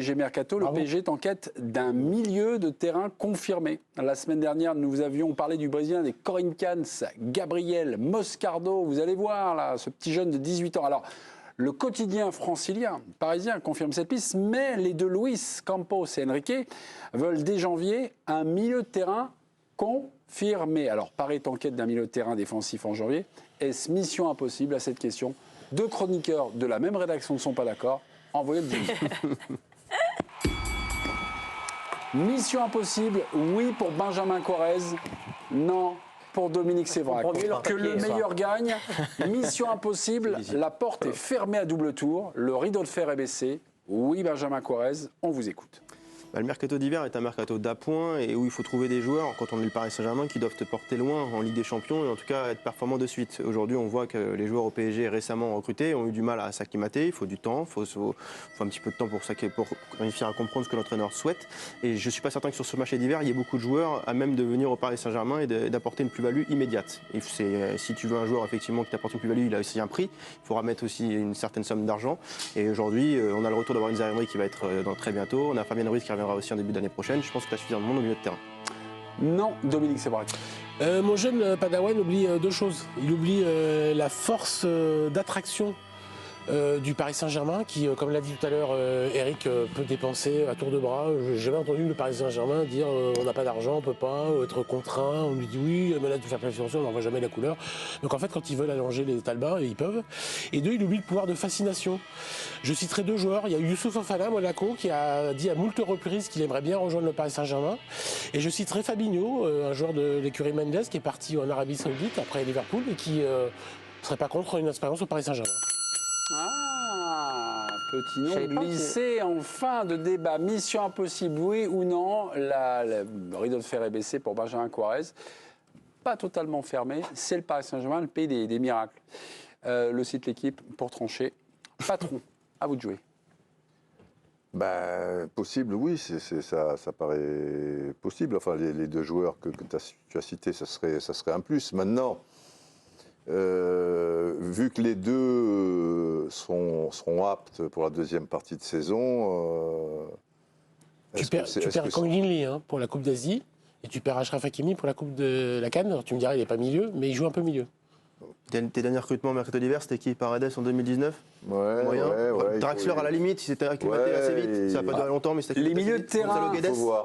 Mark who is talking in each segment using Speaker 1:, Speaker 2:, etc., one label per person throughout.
Speaker 1: PSG Mercato, le PSG est en quête d'un milieu de terrain confirmé. La semaine dernière, nous avions parlé du Brésilien des Corinthians, Gabriel Moscardo. Vous allez voir, là, ce petit jeune de 18 ans. Alors, le quotidien francilien, parisien, confirme cette piste, mais les deux Luis Campos et Enrique veulent dès janvier un milieu de terrain confirmé. Alors, Paris est en quête d'un milieu de terrain défensif en janvier. Est-ce mission impossible à cette question? Deux chroniqueurs de la même rédaction ne sont pas d'accord. Envoyez le jingle. Mission impossible, oui pour Benjamin Quarez, non pour Dominique Sévrac. Que le meilleur gagne. Mission impossible, la porte est fermée à double tour, le rideau de fer est baissé. Oui Benjamin Quarez, on vous écoute.
Speaker 2: Le mercato d'hiver est un mercato d'appoint et où il faut trouver des joueurs, quand on est le Paris Saint-Germain, qui doivent te porter loin en Ligue des Champions et en tout cas être performants de suite. Aujourd'hui, on voit que les joueurs au PSG récemment recrutés ont eu du mal à s'acclimater. Il faut du temps, il faut un petit peu de temps pour réussir à comprendre ce que l'entraîneur souhaite. Et je ne suis pas certain que sur ce marché d'hiver, il y ait beaucoup de joueurs à même de venir au Paris Saint-Germain et d'apporter une plus-value immédiate. Et si tu veux un joueur effectivement qui t'apporte une plus-value, il a aussi un prix. Il faudra mettre aussi une certaine somme d'argent. Et aujourd'hui, on a le retour d'avoir une Zaïre Emery qui va être dans très bientôt. On a Fabien Ruiz qui reviendra aussi en début d'année prochaine. Je pense que tu as suffisamment de monde au milieu de terrain.
Speaker 1: Non, Dominique Sévrac.
Speaker 3: Mon jeune Padawan oublie deux choses. Il oublie la force d'attraction du Paris Saint-Germain qui, comme l'a dit tout à l'heure Eric, peut dépenser à tour de bras. J'ai jamais entendu le Paris Saint-Germain dire on n'a pas d'argent, on peut pas, être contraint. On lui dit oui, mais là tu fais plein de financiers, on n'en voit jamais la couleur. Donc en fait, quand ils veulent allonger les talbins, ils peuvent. Et deux, il oublie le pouvoir de fascination. Je citerai deux joueurs. Il y a Youssouf Fofana, Monaco, qui a dit à moult reprises qu'il aimerait bien rejoindre le Paris Saint-Germain. Et je citerai Fabinho, un joueur de l'écurie Mendes qui est parti en Arabie Saoudite après Liverpool et qui ne serait pas contre une expérience au Paris Saint-Germain.
Speaker 1: Ah, petit nom glissé en fin de débat. Mission impossible, oui ou non? Le rideau de fer est baissé pour Benjamin Quarez. Pas totalement fermé. C'est le Paris Saint-Germain, le pays des miracles. Le site L'Équipe pour trancher. Patron, à vous de jouer.
Speaker 4: Possible, oui, ça paraît possible. Enfin, les deux joueurs que tu as cités, ça serait un plus. Maintenant, vu que les deux seront aptes pour la deuxième partie de saison...
Speaker 3: tu perds Kangin Lee pour la Coupe d'Asie et tu perds Achraf Hakimi pour la Coupe de la CAN. Alors, tu me diras, il n'est pas milieu, mais il joue un peu milieu.
Speaker 2: Tes derniers recrutements au mercato d'hiver, c'était qui? Paredes en 2019?
Speaker 4: Ouais.
Speaker 2: Draxler à la limite, il s'était acclimaté assez vite. Ça n'a pas duré longtemps, mais c'était
Speaker 1: les milieux de terrain.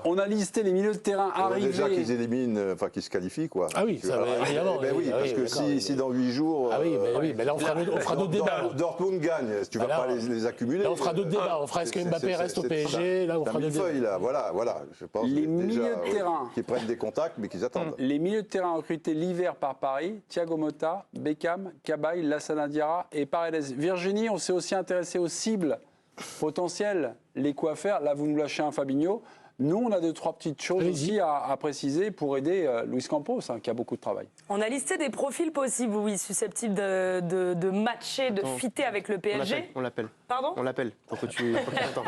Speaker 1: On a listé les milieux de terrain arrivés.
Speaker 4: Déjà qu'ils éliminent, enfin qu'ils se qualifient, quoi.
Speaker 3: Ah oui, ça va évidemment.
Speaker 4: Oui, parce que si dans 8 jours.
Speaker 3: Ah oui, mais là on fera d'autres débats.
Speaker 4: Dortmund gagne, tu vas pas les accumuler.
Speaker 3: Là on fera d'autres débats. On fera est-ce que Mbappé reste au PSG? Là on fera d'autres débats.
Speaker 4: Voilà. Je pense
Speaker 1: les milieux de terrain
Speaker 4: qui prennent des contacts, mais qu'ils attendent.
Speaker 1: Les milieux de terrain recrutés l'hiver par Paris, Thiago Motta, Beckham, Cabaye, Lassana Diarra et Paredes. Virginie, on s'est aussi intéressé aux cibles potentielles, les quoi faire. Là, vous nous lâchez un Fabinho. Nous, on a 2-3 petites choses aussi à préciser pour aider Luis Campos, qui a beaucoup de travail.
Speaker 5: On a listé des profils possibles, oui, susceptibles de matcher, de fitter avec le PSG.
Speaker 2: On l'appelle.
Speaker 5: Pardon?
Speaker 2: On l'appelle. Pour que tu attends.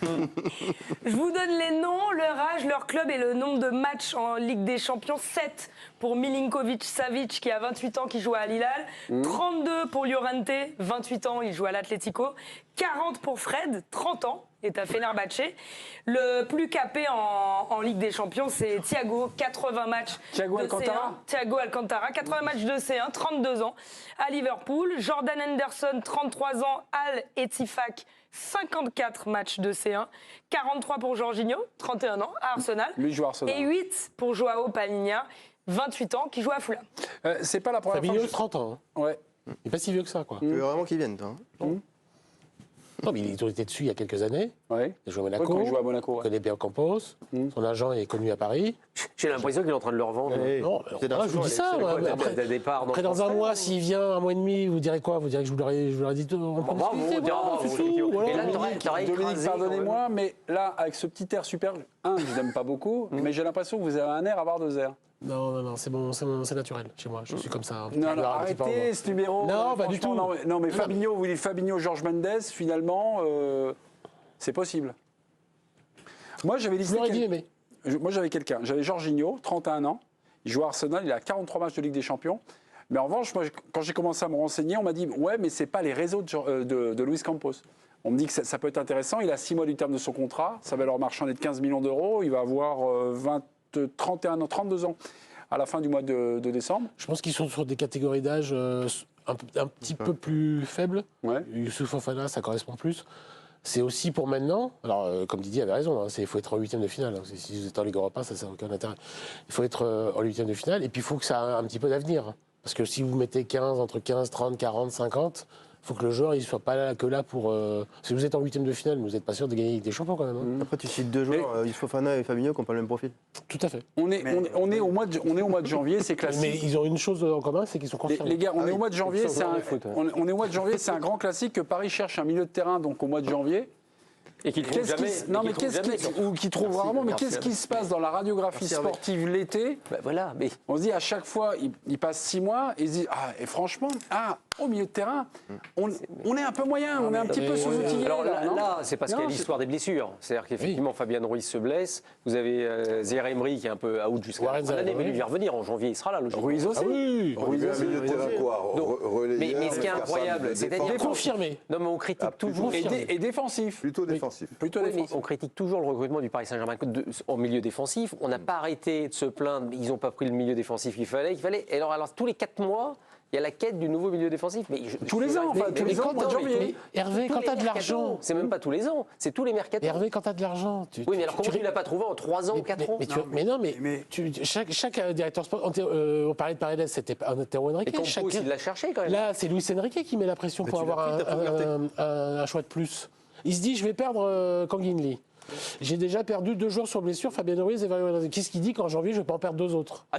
Speaker 5: Je vous donne les noms, leur âge, leur club et le nombre de matchs en Ligue des Champions. 7 pour Milinkovic-Savic, qui a 28 ans, qui joue à Al Hilal. 32 pour Llorente, 28 ans, il joue à l'Atlético. 40 pour Fred, 30 ans, est à Fenerbahçe. Le plus capé en Ligue des Champions, c'est Thiago, 80 matchs
Speaker 1: Thiago Alcantara.
Speaker 5: Thiago Alcantara, 80 matchs de C1, 32 ans, à Liverpool. Jordan Henderson, 33 ans, Al-Ettifaq, 54 matchs de C1. 43 pour Jorginho, 31 ans, à Arsenal.
Speaker 1: Lui joue à Arsenal.
Speaker 5: Et 8 pour Joao Palhinha, 28 ans, qui joue à Fulham.
Speaker 1: C'est pas la première fois.
Speaker 3: Fabinho, 30 ans.
Speaker 1: Ouais.
Speaker 3: Il n'est pas si vieux que ça, quoi.
Speaker 2: Tu veux vraiment qu'il vienne, toi?
Speaker 3: Non, mais il était dessus il y a quelques années.
Speaker 1: Ouais.
Speaker 3: Il a joué à Monaco.
Speaker 1: Il joue à Monaco.
Speaker 3: Il connaît bien Campos. Son agent est connu à Paris.
Speaker 6: J'ai l'impression qu'il est en train de le revendre.
Speaker 3: Non, je vous dis ça. Après, dans un mois, s'il vient, un mois et demi, vous direz quoi? Vous direz que je vous l'aurais dit en publicité.
Speaker 6: Et là, t'aurais
Speaker 1: Dominique, pardonnez-moi, mais là, avec ce petit air super, je n'aime pas beaucoup, mais j'ai l'impression que vous avez un air à Vardezère.
Speaker 3: Non, c'est bon, c'est naturel chez moi. Je suis comme ça.
Speaker 1: Non, arrêtez ce numéro.
Speaker 3: Non, pas du tout.
Speaker 1: Non, mais Fabinho, vous dites Fabinho, Georges Mendes, finalement, c'est possible. Moi, j'avais listé. Moi, j'avais quelqu'un. J'avais Jorginho, 31 ans. Il joue à Arsenal, il a 43 matchs de Ligue des Champions. Mais en revanche, moi, quand j'ai commencé à me renseigner, on m'a dit ouais, mais c'est pas les réseaux de Luis Campos. On me dit que ça peut être intéressant. Il a 6 mois du terme de son contrat. Sa valeur marchande est de 15 millions d'euros. Il va avoir 32 ans à la fin du mois de décembre.
Speaker 3: Je pense qu'ils sont sur des catégories d'âge un petit peu plus faibles.
Speaker 1: Ouais.
Speaker 3: Youssouf Fofana, ça correspond plus. C'est aussi pour maintenant. Alors, comme Didier avait raison, hein, il faut être en huitième de finale. Hein. Si vous êtes en Ligue Europa, ça n'a aucun intérêt. Il faut être en huitième de finale. Et puis, il faut que ça ait un petit peu d'avenir. Parce que si vous mettez entre 15, 30, 40, 50, il faut que le joueur ne soit pas là pour... Si vous êtes en huitième de finale, vous n'êtes pas sûr de gagner des champions quand même. Hein.
Speaker 2: Après, tu cites deux joueurs, Youssouf Fofana et Fabinho, qui n'ont pas le même profil.
Speaker 3: Tout à fait.
Speaker 1: On est au mois de janvier, c'est classique.
Speaker 3: Mais ils ont une chose en commun, c'est qu'ils sont confirmés.
Speaker 1: Les gars, on est au mois de janvier, c'est
Speaker 6: on
Speaker 1: est au mois de janvier, c'est un grand classique que Paris cherche un milieu de terrain donc au mois de janvier.
Speaker 6: Et qu'il trouve jamais.
Speaker 1: Ou qui trouve rarement, mais qu'est-ce qui se passe dans la radiographie sportive l'été?
Speaker 6: Voilà, mais
Speaker 1: On se dit à chaque fois, il passe 6 mois et il se dit et franchement, au milieu de terrain, on est un peu moyen, on est un petit peu sous-outillé.
Speaker 6: alors
Speaker 1: non
Speaker 6: là, c'est parce qu'il y a
Speaker 1: Non,
Speaker 6: l'histoire des blessures. C'est-à-dire qu'effectivement, Fabien Ruiz se blesse. Vous avez Zaire Emery qui est un peu out jusqu'à
Speaker 3: Warren
Speaker 6: l'année,
Speaker 3: Zaïre,
Speaker 6: mais lui, il va revenir en janvier, il sera là, logiquement.
Speaker 1: Ruiz aussi.
Speaker 3: Ah oui,
Speaker 4: On veut un milieu de terrain quoi, relayeur,
Speaker 6: mais ce qui est incroyable, c'est-à-dire
Speaker 3: confirmé.
Speaker 6: Non, mais on critique toujours.
Speaker 1: Et défensif.
Speaker 4: Plutôt défensif.
Speaker 1: Plutôt
Speaker 6: Oui, mais
Speaker 1: défensif.
Speaker 6: on critique toujours le recrutement du Paris Saint-Germain en milieu défensif. On n'a pas arrêté de se plaindre, ils n'ont pas pris le milieu défensif qu'il fallait. Et alors, tous les 4 mois, il y a la quête du nouveau milieu défensif. Mais
Speaker 1: Tous les ans, enfin, tous les ans, au mois de janvier.
Speaker 3: Mais Hervé, quand tu as de l'argent...
Speaker 6: C'est même pas tous les ans, c'est tous les mercatos.
Speaker 3: Hervé, quand tu as de l'argent...
Speaker 6: Oui, mais alors comment tu l'as pas trouvé en 3 ans, 4 ans
Speaker 3: Chaque directeur sport... On parlait de Paredes, c'était Antero
Speaker 6: Et
Speaker 3: Henrique.
Speaker 6: Campos, il l'a cherché quand même.
Speaker 3: Là, c'est Luis Enrique qui met la pression pour
Speaker 2: tu
Speaker 3: avoir
Speaker 2: l'as pris, t'as pas
Speaker 3: un choix de plus. Il se dit, je vais perdre Kanginli. J'ai déjà perdu 2 joueurs sur blessure, Fabien Ruiz et Valérie Henrique. Qu'est-ce qu'il dit qu'en janvier, je vais pas en perdre 2 autres?
Speaker 6: Ah,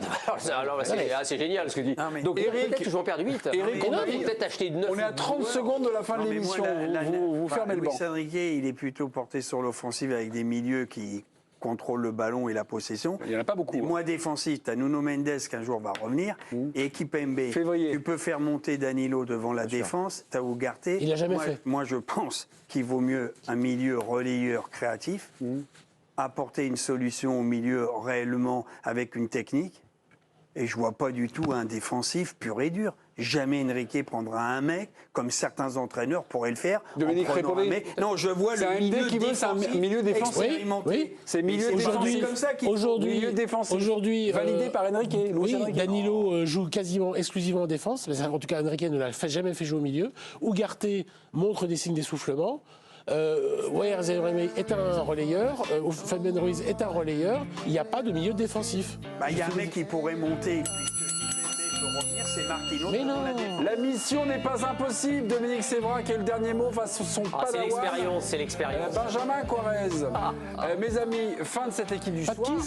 Speaker 6: alors, c'est génial ce que tu dis.
Speaker 7: Non, mais-
Speaker 6: Donc,
Speaker 1: Eric,
Speaker 6: peut-être que je vais en perdre 8.
Speaker 1: Eric,
Speaker 6: on a peut-être acheté 9.
Speaker 1: On est à 30 secondes de la fin de
Speaker 7: Non, mais moi,
Speaker 1: l'émission. Vous fermez le banc.
Speaker 7: Luis Enrique, il est plutôt porté sur l'offensive avec des milieux qui contrôlent le ballon et la possession.
Speaker 1: Il n'y en a pas beaucoup.
Speaker 7: Et moins défensif, tu as Nuno Mendes qui un jour va revenir, et Kipembe.
Speaker 1: Février.
Speaker 7: Tu peux faire monter Danilo devant la défense, tu as Ugarte.
Speaker 3: Il l'a jamais
Speaker 7: Moi-
Speaker 3: fait.
Speaker 7: Moi, je pense qu'il vaut mieux un milieu relayeur créatif, apporter une solution au milieu réellement avec une technique, et je vois pas du tout un défensif pur et dur. Jamais Enrique prendra un mec comme certains entraîneurs pourraient le faire. en
Speaker 1: Dominique
Speaker 7: prenant
Speaker 1: Répondé.
Speaker 7: un mec. Non, je vois
Speaker 1: C'est
Speaker 7: le
Speaker 1: un
Speaker 7: milieu
Speaker 1: MD qui veut, c'est un
Speaker 7: défensif
Speaker 1: milieu défensif.
Speaker 7: expérimenté.
Speaker 3: Oui,
Speaker 1: c'est milieu
Speaker 7: Et c'est
Speaker 1: défensif.
Speaker 7: comme ça qu'il faut-
Speaker 3: Aujourd'hui,
Speaker 1: milieu défensif.
Speaker 3: Aujourd'hui,
Speaker 1: Validé par Enrique. Luis
Speaker 3: Oui,
Speaker 1: Enrique.
Speaker 3: Danilo joue quasiment exclusivement en défense. Mais en tout cas, Enrique ne l'a jamais fait jouer au milieu. Ugarte montre des signes d'essoufflement. Zaïre Emery est un relayeur. Fabien Ruiz est un relayeur. Il n'y a pas de milieu défensif.
Speaker 7: Bah, il y a un mec qui pourrait monter, puisque peut revenir, c'est Marquinhos.
Speaker 3: Mais non.
Speaker 1: La mission n'est pas impossible. Dominique Sévrac a le dernier mot face à son
Speaker 6: C'est
Speaker 1: padawan.
Speaker 6: l'expérience, c'est l'expérience.
Speaker 1: Benjamin Quarez. Mes amis, fin de cette équipe du
Speaker 3: Pas de
Speaker 1: soir.
Speaker 3: Keys